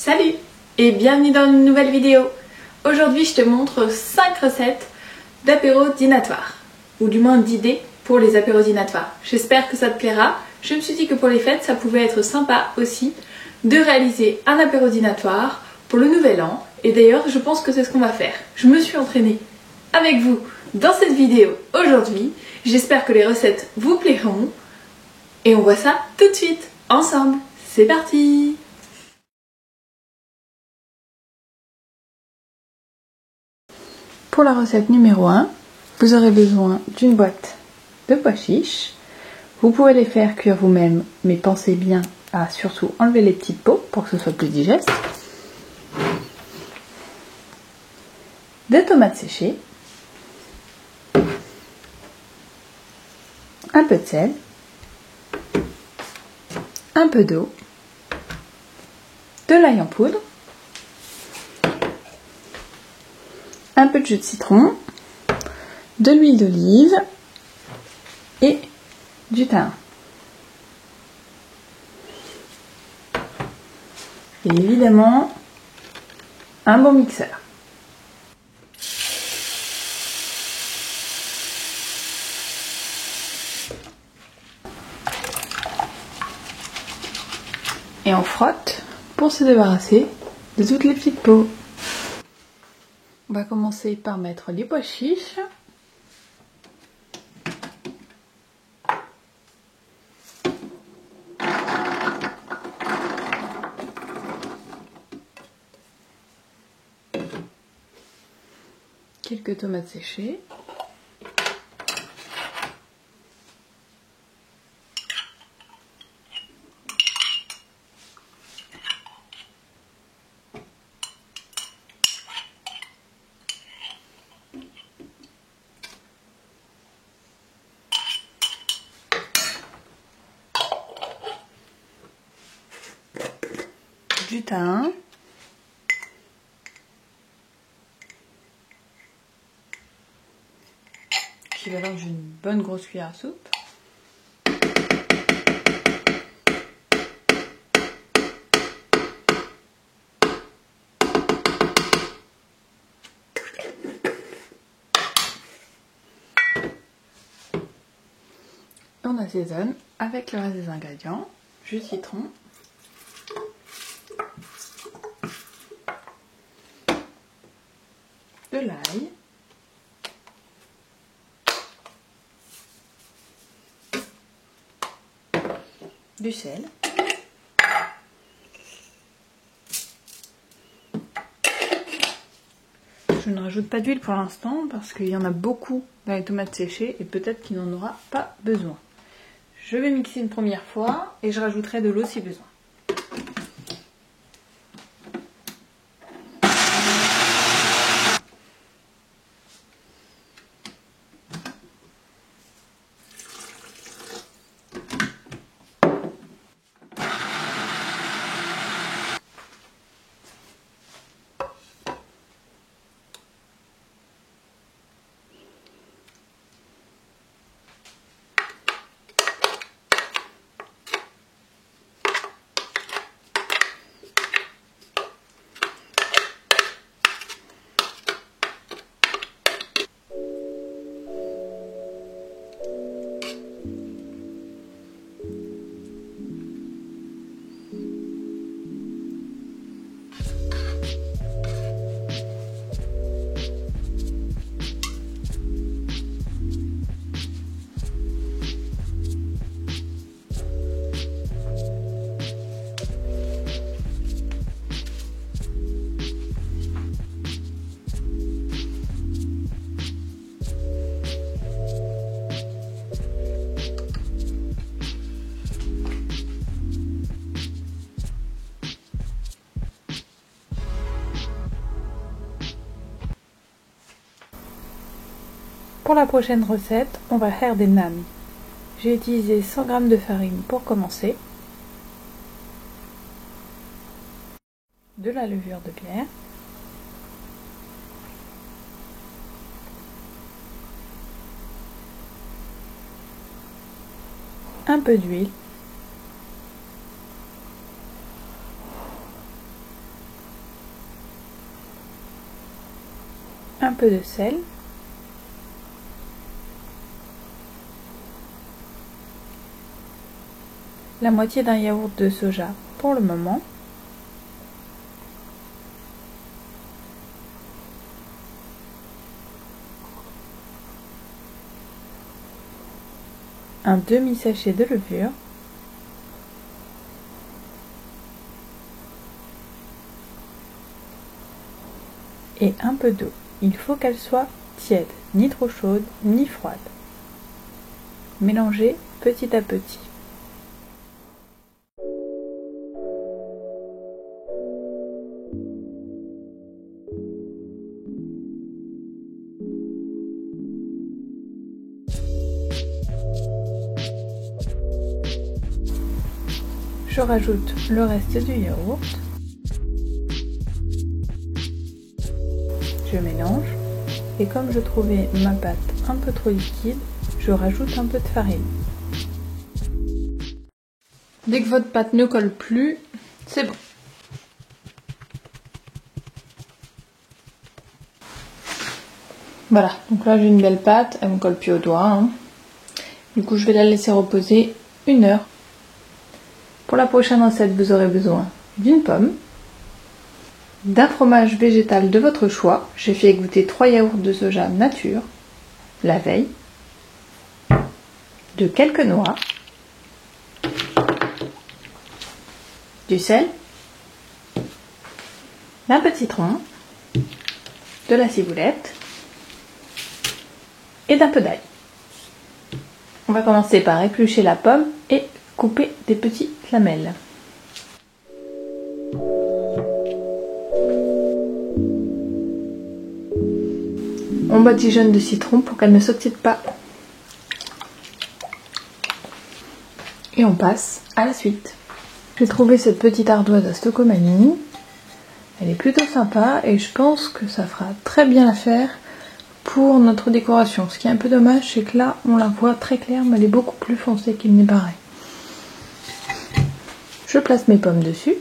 Salut et bienvenue dans une nouvelle vidéo. Aujourd'hui je te montre 5 recettes d'apéro dînatoire, ou du moins d'idées pour les apéros dînatoires. J'espère que ça te plaira. Je me suis dit que pour les fêtes ça pouvait être sympa aussi de réaliser un apéro dînatoire pour le nouvel an. Et d'ailleurs je pense que c'est ce qu'on va faire. Je me suis entraînée avec vous dans cette vidéo aujourd'hui. J'espère que les recettes vous plairont. Et on voit ça tout de suite, ensemble. C'est parti! Pour la recette numéro 1, vous aurez besoin d'une boîte de pois chiches. Vous pouvez les faire cuire vous-même, mais pensez bien à surtout enlever les petites peaux pour que ce soit plus digeste. Des tomates séchées. Un peu de sel. Un peu d'eau. De l'ail en poudre. Un peu de jus de citron, de l'huile d'olive et du thym. Et évidemment, un bon mixeur. Et on frotte pour se débarrasser de toutes les petites peaux. On va commencer par mettre les pois chiches. Quelques tomates séchées. Du thym, équivalent d'une bonne grosse cuillère à soupe, on assaisonne avec le reste des ingrédients, jus de citron, de l'ail, du sel, je ne rajoute pas d'huile pour l'instant parce qu'il y en a beaucoup dans les tomates séchées et peut-être qu'il n'en aura pas besoin. Je vais mixer une première fois et je rajouterai de l'eau si besoin. Pour la prochaine recette, on va faire des nanes. J'ai utilisé 100 g de farine pour commencer, de la levure de bière, un peu d'huile, peu de sel, la moitié d'un yaourt de soja pour le moment, un demi-sachet de levure, et un peu d'eau. Il faut qu'elle soit tiède, ni trop chaude, ni froide. Mélangez petit à petit. Je rajoute le reste du yaourt. Je mélange et comme je trouvais ma pâte un peu trop liquide, je rajoute un peu de farine. Dès que votre pâte ne colle plus, c'est bon. Voilà, donc là j'ai une belle pâte, elle me colle plus au doigt. Hein. Du coup je vais la laisser reposer 1 heure. Pour la prochaine recette, vous aurez besoin d'une pomme, d'un fromage végétal de votre choix. J'ai fait égoutter 3 yaourts de soja nature la veille, de quelques noix, du sel, d'un petit citron, de la ciboulette et d'un peu d'ail. On va commencer par éplucher la pomme et couper des petites lamelles. On badigeonne de citron pour qu'elle ne s'oxyde pas. Et on passe à la suite. J'ai trouvé cette petite ardoise à Stocomanie. Elle est plutôt sympa et je pense que ça fera très bien l'affaire pour notre décoration. Ce qui est un peu dommage, c'est que là, on la voit très claire, mais elle est beaucoup plus foncée qu'il n'est pareil. Je place mes pommes dessus.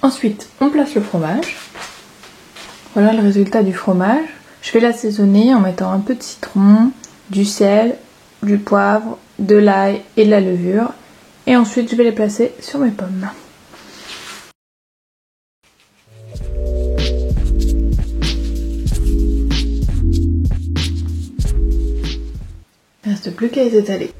Ensuite, on place le fromage. Voilà le résultat du fromage. Je vais l'assaisonner en mettant un peu de citron, du sel, du poivre, de l'ail et de la levure. Et ensuite, je vais les placer sur mes pommes. Il ne reste plus qu'à les étaler.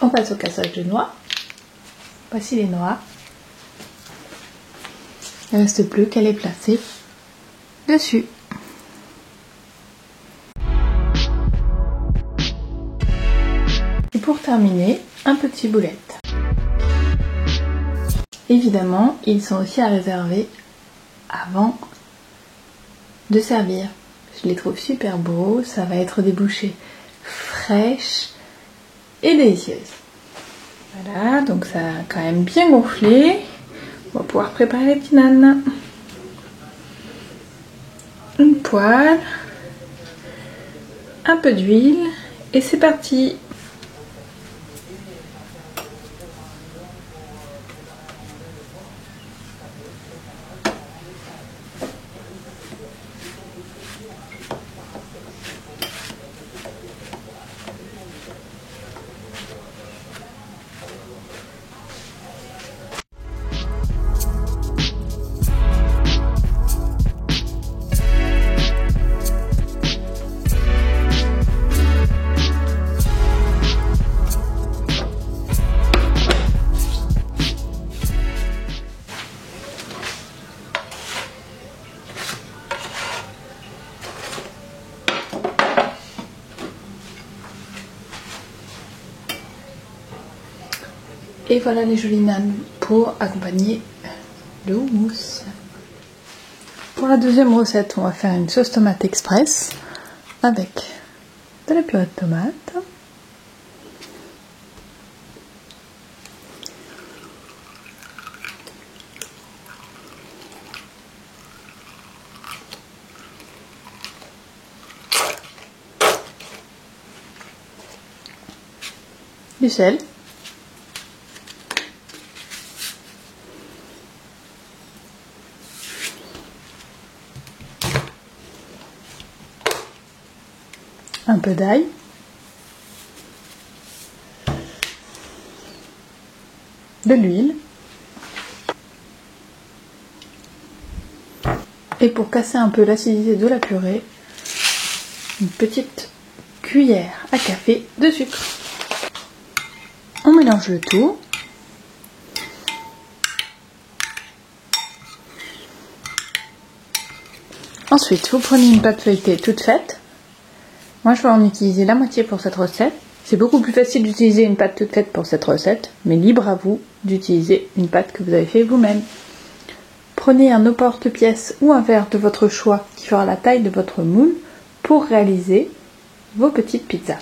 On passe au cassage de noix. Voici les noix. Il ne reste plus qu'à les placer dessus. Et pour terminer, un petit boulette. Évidemment, ils sont aussi à réserver avant de servir. Je les trouve super beaux, ça va être des bouchées fraîches et délicieuses. Voilà, donc ça a quand même bien gonflé. On va pouvoir préparer les petits nanes. Une poêle, un peu d'huile et c'est parti. Et voilà les jolies nanes pour accompagner le houmous. Pour la deuxième recette, on va faire une sauce tomate express avec de la purée de tomate, du sel, un peu d'ail, de l'huile, et pour casser un peu l'acidité de la purée, une petite cuillère à café de sucre. On mélange le tout. Ensuite, vous prenez une pâte feuilletée toute faite. Moi, je vais en utiliser la moitié pour cette recette. C'est beaucoup plus facile d'utiliser une pâte toute faite pour cette recette, mais libre à vous d'utiliser une pâte que vous avez fait vous-même. Prenez un emporte-pièce ou un verre de votre choix qui fera la taille de votre moule pour réaliser vos petites pizzas.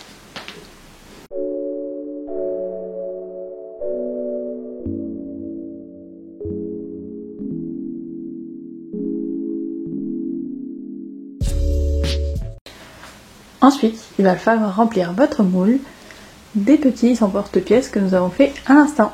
Ensuite, il va falloir remplir votre moule des petits emporte-pièces que nous avons fait à l'instant.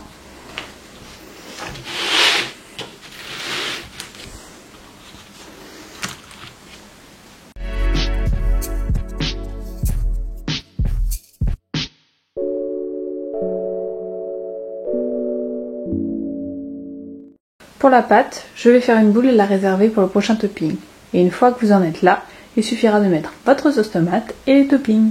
Pour la pâte, je vais faire une boule et la réserver pour le prochain topping. Et une fois que vous en êtes là, il suffira de mettre votre sauce tomate et les toppings.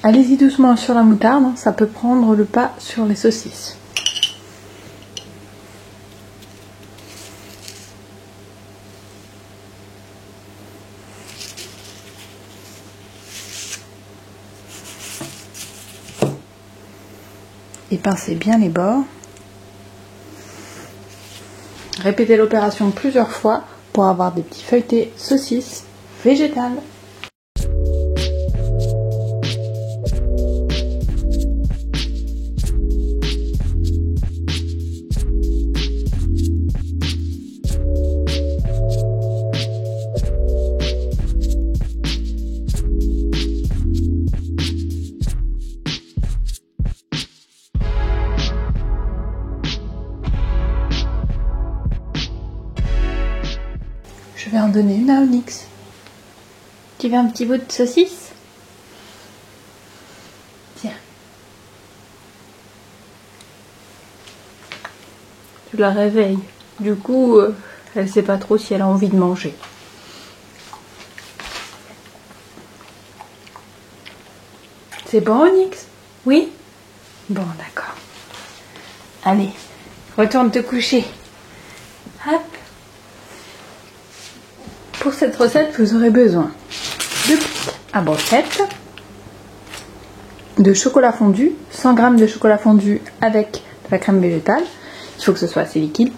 Allez-y doucement sur la moutarde, ça peut prendre le pas sur les saucisses. Et pincez bien les bords. Répétez l'opération plusieurs fois pour avoir des petits feuilletés saucisses végétales. donner une à Onyx. Tu veux un petit bout de saucisse? Tiens. Tu la réveilles. Du coup, elle sait pas trop si elle a envie de manger. C'est bon, Onyx? Oui? Bon, d'accord. Allez, retourne te coucher. Hop. Pour cette recette, vous aurez besoin de pics à brochette, de chocolat fondu, 100 g de chocolat fondu avec de la crème végétale. Il faut que ce soit assez liquide.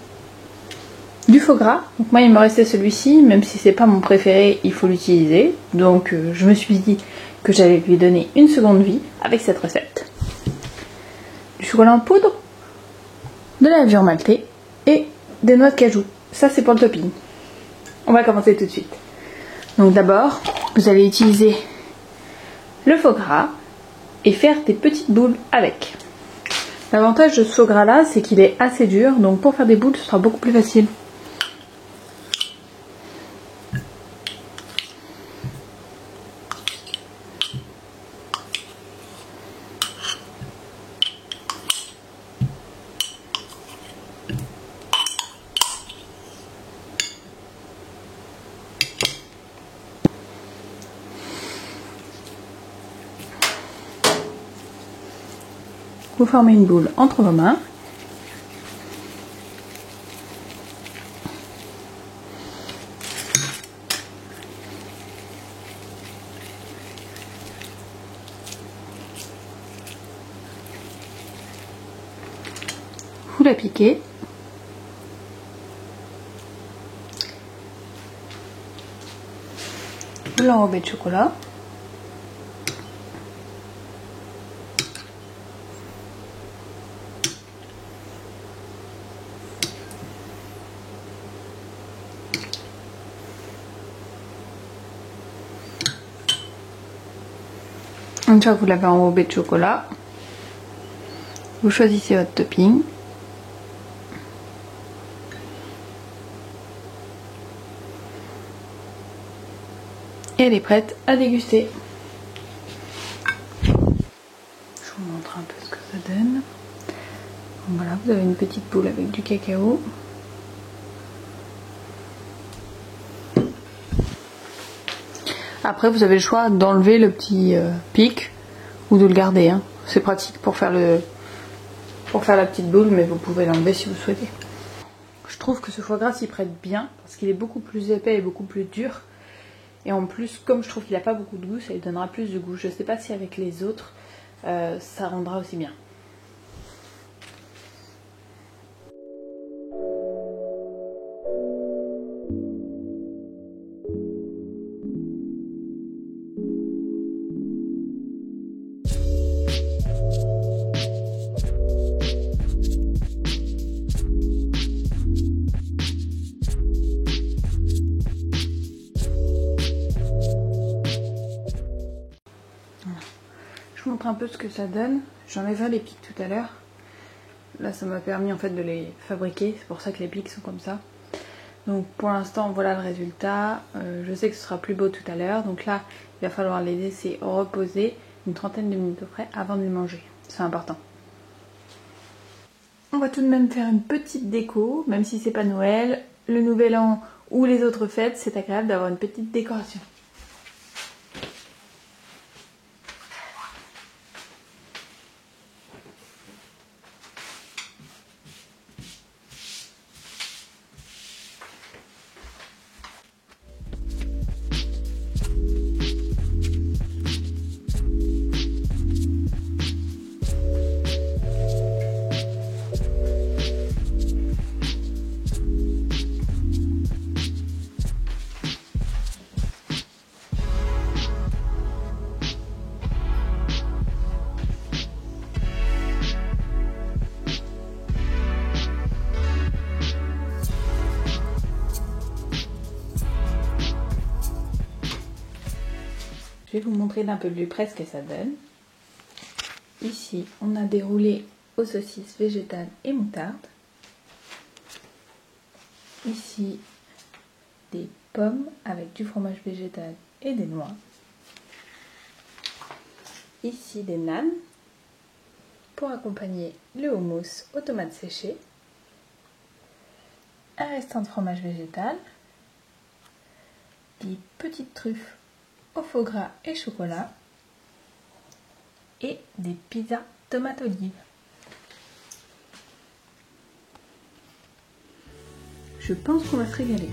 Du faux gras. Donc moi, il me restait celui-ci, même si c'est pas mon préféré, il faut l'utiliser. Donc je me suis dit que j'allais lui donner une seconde vie avec cette recette. Du chocolat en poudre, de la levure maltée et des noix de cajou. Ça, c'est pour le topping. On va commencer tout de suite. Donc d'abord, vous allez utiliser le faux gras et faire des petites boules avec. L'avantage de ce faux gras là, c'est qu'il est assez dur, donc pour faire des boules, ce sera beaucoup plus facile. Vous formez une boule entre vos mains. Vous la piquez. Vous l'enrobez de chocolat. Une fois que vous l'avez enrobé de chocolat, vous choisissez votre topping. Et elle est prête à déguster. Je vous montre un peu ce que ça donne. Voilà, vous avez une petite boule avec du cacao. Après, vous avez le choix d'enlever le petit pic ou de le garder. Hein. C'est pratique pour faire la petite boule, mais vous pouvez l'enlever si vous souhaitez. Je trouve que ce foie gras s'y prête bien parce qu'il est beaucoup plus épais et beaucoup plus dur. Et en plus, comme je trouve qu'il n'a pas beaucoup de goût, ça lui donnera plus de goût. Je ne sais pas si avec les autres, ça rendra aussi bien. Je vous montre un peu ce que ça donne. J'enlèverai les pics tout à l'heure. Là, ça m'a permis en fait de les fabriquer. C'est pour ça que les pics sont comme ça. Donc pour l'instant, voilà le résultat. Je sais que ce sera plus beau tout à l'heure. Donc là, il va falloir les laisser reposer une trentaine de minutes au frais avant de les manger. C'est important. On va tout de même faire une petite déco, même si c'est pas Noël, le Nouvel An ou les autres fêtes, c'est agréable d'avoir une petite décoration. Je vais vous montrer d'un peu plus près ce que ça donne. Ici, on a déroulé aux saucisses végétales et moutarde. Ici, des pommes avec du fromage végétal et des noix. Ici des nanes pour accompagner le houmous aux tomates séchées. Un restant de fromage végétal. Des petites truffes au faux gras et chocolat. Et des pizzas tomates olives. Je pense qu'on va se régaler.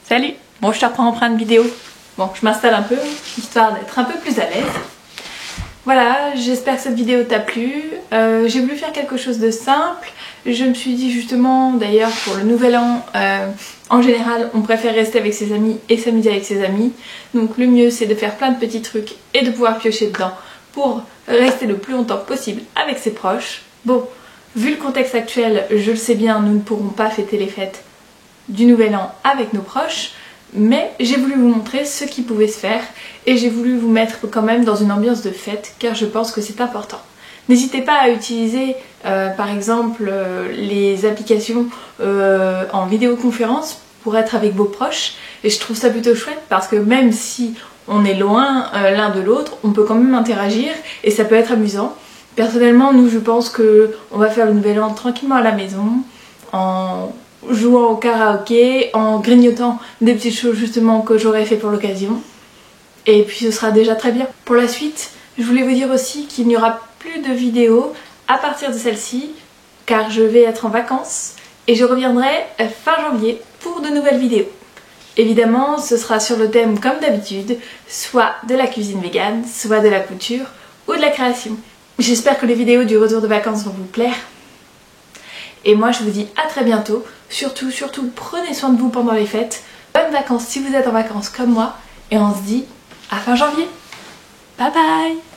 Salut! Bon, je te reprends en empreinte vidéo. Bon, je m'installe un peu, histoire d'être un peu plus à l'aise. Voilà, j'espère que cette vidéo t'a plu. J'ai voulu faire quelque chose de simple. Je me suis dit justement, d'ailleurs, pour le nouvel an, en général, on préfère rester avec ses amis et s'amuser avec ses amis. Donc le mieux, c'est de faire plein de petits trucs et de pouvoir piocher dedans pour rester le plus longtemps possible avec ses proches. Bon, vu le contexte actuel, je le sais bien, nous ne pourrons pas fêter les fêtes du nouvel an avec nos proches, mais j'ai voulu vous montrer ce qui pouvait se faire et j'ai voulu vous mettre quand même dans une ambiance de fête car je pense que c'est important. N'hésitez pas à utiliser par exemple les applications en vidéoconférence pour être avec vos proches et je trouve ça plutôt chouette parce que même si on est loin l'un de l'autre, on peut quand même interagir et ça peut être amusant. Personnellement, nous je pense que on va faire le nouvel an tranquillement à la maison en jouant au karaoké, en grignotant des petites choses justement que j'aurais fait pour l'occasion. Et puis ce sera déjà très bien. Pour la suite, je voulais vous dire aussi qu'il n'y aura plus de vidéos à partir de celle-ci, car je vais être en vacances et je reviendrai fin janvier pour de nouvelles vidéos. Évidemment, ce sera sur le thème comme d'habitude, soit de la cuisine végane, soit de la couture ou de la création. J'espère que les vidéos du retour de vacances vont vous plaire. Et moi je vous dis à très bientôt. Surtout, prenez soin de vous pendant les fêtes. Bonnes vacances si vous êtes en vacances comme moi. Et on se dit à fin janvier. Bye bye!